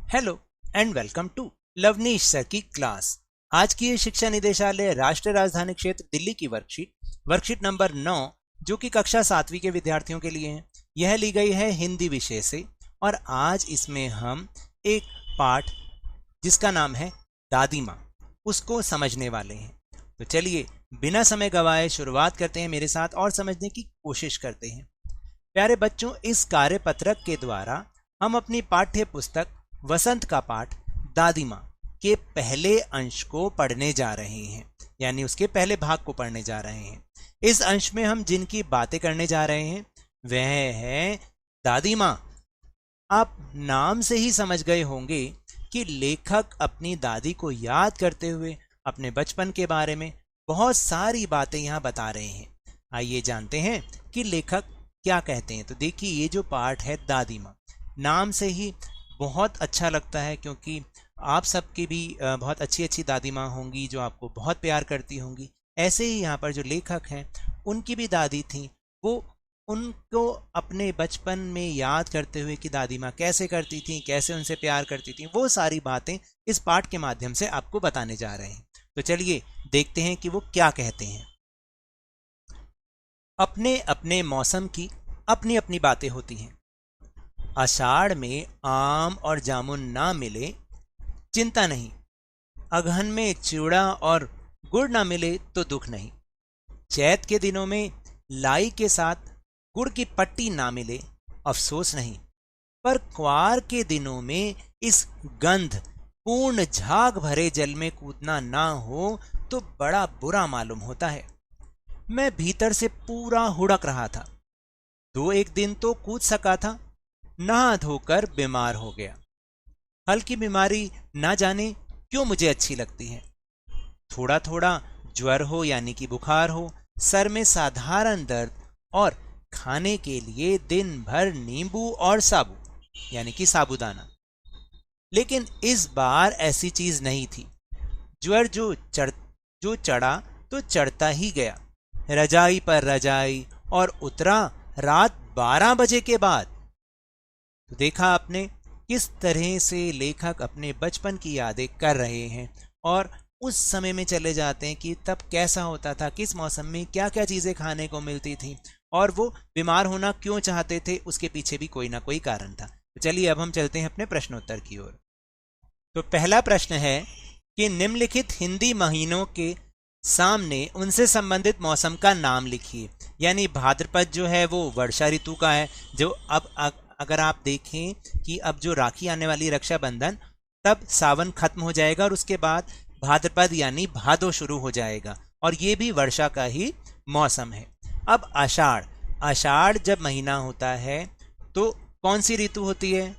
Hello and welcome to Lavneesh sir की class. आज की ये शिक्षा निदेशालय राष्ट्रीय राजधानी क्षेत्र दिल्ली की वर्कशीट नंबर 9 जो कि कक्षा 7वीं के विद्यार्थियों के लिए है। यह ली गई है हिंदी विषय से और आज इसमें हम एक पाठ जिसका नाम है दादी माँ उसको समझने वाले हैं। तो चलिए बिना समय गवाए शुरुआत करते हैं मेरे साथ और समझने की कोशिश करते हैं। प्यारे बच्चों, इस कार्यपत्रक के द्वारा हम अपनी पाठ्य पुस्तक वसंत का पाठ दादी माँ के पहले अंश को पढ़ने जा रहे हैं, यानी उसके पहले भाग को पढ़ने जा रहे हैं। इस अंश में हम जिनकी बातें करने जा रहे हैं वह है दादी माँ। आप नाम से ही समझ गए होंगे कि लेखक अपनी दादी को याद करते हुए अपने बचपन के बारे में बहुत सारी बातें यहाँ बता रहे हैं। आइए जानते हैं कि लेखक क्या कहते हैं। तो देखिए, ये जो पाठ है दादी माँ, नाम से ही बहुत अच्छा लगता है क्योंकि आप सबकी भी बहुत अच्छी अच्छी दादी माँ होंगी जो आपको बहुत प्यार करती होंगी। ऐसे ही यहाँ पर जो लेखक हैं उनकी भी दादी थी, वो उनको अपने बचपन में याद करते हुए कि दादी माँ कैसे करती थी, कैसे उनसे प्यार करती थी, वो सारी बातें इस पाठ के माध्यम से आपको बताने जा रहे हैं। तो चलिए देखते हैं कि वो क्या कहते हैं। अपने अपने मौसम की अपनी अपनी बातें होती हैं। आषाढ़ में आम और जामुन ना मिले चिंता नहीं, अगहन में चिवड़ा और गुड़ ना मिले तो दुख नहीं, चैत के दिनों में लाई के साथ गुड़ की पट्टी ना मिले अफसोस नहीं, पर क्वार के दिनों में इस गंध पूर्ण झाग भरे जल में कूदना ना हो तो बड़ा बुरा मालूम होता है। मैं भीतर से पूरा हुड़क रहा था, 2-1 दिन तो कूद सका था, नहा धोकर बीमार हो गया। हल्की बीमारी ना जाने क्यों मुझे अच्छी लगती है। थोड़ा थोड़ा ज्वर हो यानी कि बुखार हो, सर में साधारण दर्द और खाने के लिए दिन भर नींबू और साबू यानी कि साबूदाना। लेकिन इस बार ऐसी चीज नहीं थी। ज्वर जो चढ़ा तो चढ़ता ही गया, रजाई पर रजाई, और उतरा रात 12 बजे के बाद। तो देखा आपने किस तरह से लेखक अपने बचपन की यादें कर रहे हैं और उस समय में चले जाते हैं कि तब कैसा होता था, किस मौसम में क्या क्या चीज़ें खाने को मिलती थी और वो बीमार होना क्यों चाहते थे, उसके पीछे भी कोई ना कोई कारण था। तो चलिए अब हम चलते हैं अपने प्रश्नोत्तर की ओर। तो पहला प्रश्न है कि निम्नलिखित हिंदी महीनों के सामने उनसे संबंधित मौसम का नाम लिखिए। यानी भाद्रपद जो है वो वर्षा ऋतु का है, जो अब अगर आप देखें कि अब जो राखी आने वाली रक्षाबंधन, तब सावन खत्म हो जाएगा और उसके बाद भाद्रपद यानी भादो शुरू हो जाएगा और ये भी वर्षा का ही मौसम है। अब आषाढ़ जब महीना होता है तो कौन सी ऋतु होती है?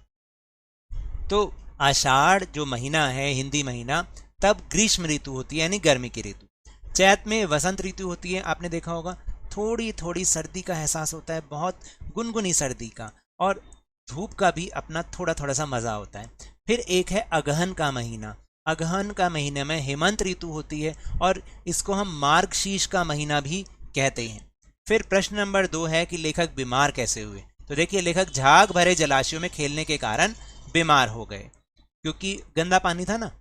तो आषाढ़ जो महीना है हिंदी महीना, तब ग्रीष्म ऋतु होती है यानी गर्मी की ऋतु। चैत में वसंत ऋतु होती है, आपने देखा होगा थोड़ी थोड़ी सर्दी का एहसास होता है, बहुत गुनगुनी सर्दी का, और धूप का भी अपना थोड़ा थोड़ा सा मजा होता है। फिर एक है अगहन का महीना। अगहन का महीने में हेमंत ऋतु होती है और इसको हम मार्गशीर्ष का महीना भी कहते हैं। फिर प्रश्न नंबर 2 है कि लेखक बीमार कैसे हुए। तो देखिए, लेखक झाग भरे जलाशयों में खेलने के कारण बीमार हो गए क्योंकि गंदा पानी था ना।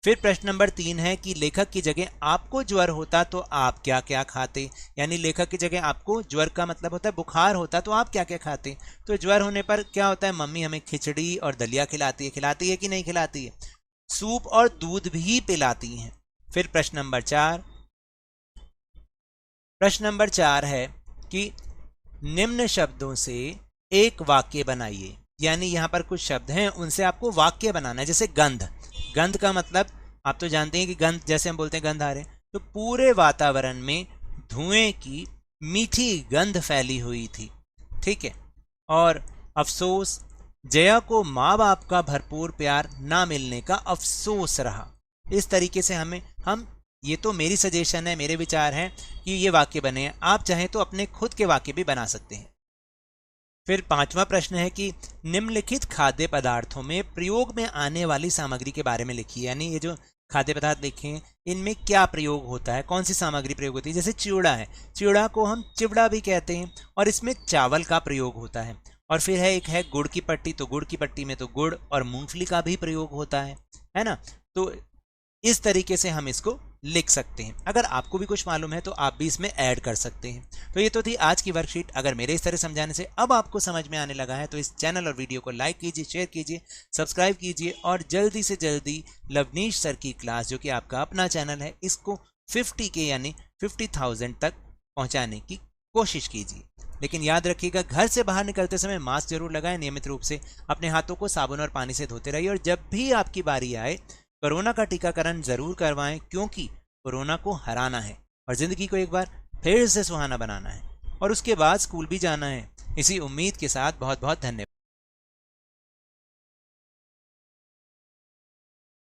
फिर प्रश्न नंबर 3 है कि लेखक की जगह आपको ज्वर होता तो आप क्या क्या खाते। यानी लेखक की जगह आपको, ज्वर का मतलब होता है बुखार होता, तो आप क्या क्या खाते। तो ज्वर होने पर क्या होता है, मम्मी हमें खिचड़ी और दलिया खिलाती है कि नहीं खिलाती है, सूप और दूध भी पिलाती हैं। फिर प्रश्न नंबर 4 है कि निम्न शब्दों से एक वाक्य बनाइए। यानी यहाँ पर कुछ शब्द हैं, उनसे आपको वाक्य बनाना है। जैसे गंध का मतलब आप तो जानते हैं कि गंध, जैसे हम बोलते हैं गंध आ रहे, तो पूरे वातावरण में धुएं की मीठी गंध फैली हुई थी, ठीक है। और अफसोस, जया को माँ बाप का भरपूर प्यार ना मिलने का अफसोस रहा। इस तरीके से हम ये तो मेरी सजेशन है, मेरे विचार हैं कि ये वाक्य बने हैं। आप चाहें तो अपने खुद के वाक्य भी बना सकते हैं। फिर 5वां प्रश्न है कि निम्नलिखित खाद्य पदार्थों में प्रयोग में आने वाली सामग्री के बारे में लिखिए। यानी ये जो खाद्य पदार्थ लिखे इनमें क्या प्रयोग होता है, कौन सी सामग्री प्रयोग होती है। जैसे चिवड़ा है, चिवड़ा को हम चिवड़ा भी कहते हैं और इसमें चावल का प्रयोग होता है। और फिर है एक है गुड़ की पट्टी, तो गुड़ की पट्टी में तो गुड़ और मूंगफली का भी प्रयोग होता है ना। तो इस तरीके से हम इसको लिख सकते हैं। अगर आपको भी कुछ मालूम है तो आप भी इसमें ऐड कर सकते हैं। तो ये तो थी आज की वर्कशीट। अगर मेरे इस तरह समझाने से अब आपको समझ में आने लगा है तो इस चैनल और वीडियो को लाइक कीजिए, शेयर कीजिए, सब्सक्राइब कीजिए और जल्दी से जल्दी लवनीश सर की क्लास, जो कि आपका अपना चैनल है, इसको 50K यानी 50,000 तक पहुंचाने की कोशिश कीजिए। लेकिन याद रखिएगा, घर से बाहर निकलते समय मास्क जरूर लगाएं, नियमित रूप से अपने हाथों को साबुन और पानी से धोते रहिए और जब भी आपकी बारी आए कोरोना का टीकाकरण जरूर करवाएं, क्योंकि कोरोना को हराना है और जिंदगी को एक बार फिर से सुहाना बनाना है और उसके बाद स्कूल भी जाना है। इसी उम्मीद के साथ बहुत बहुत धन्यवाद।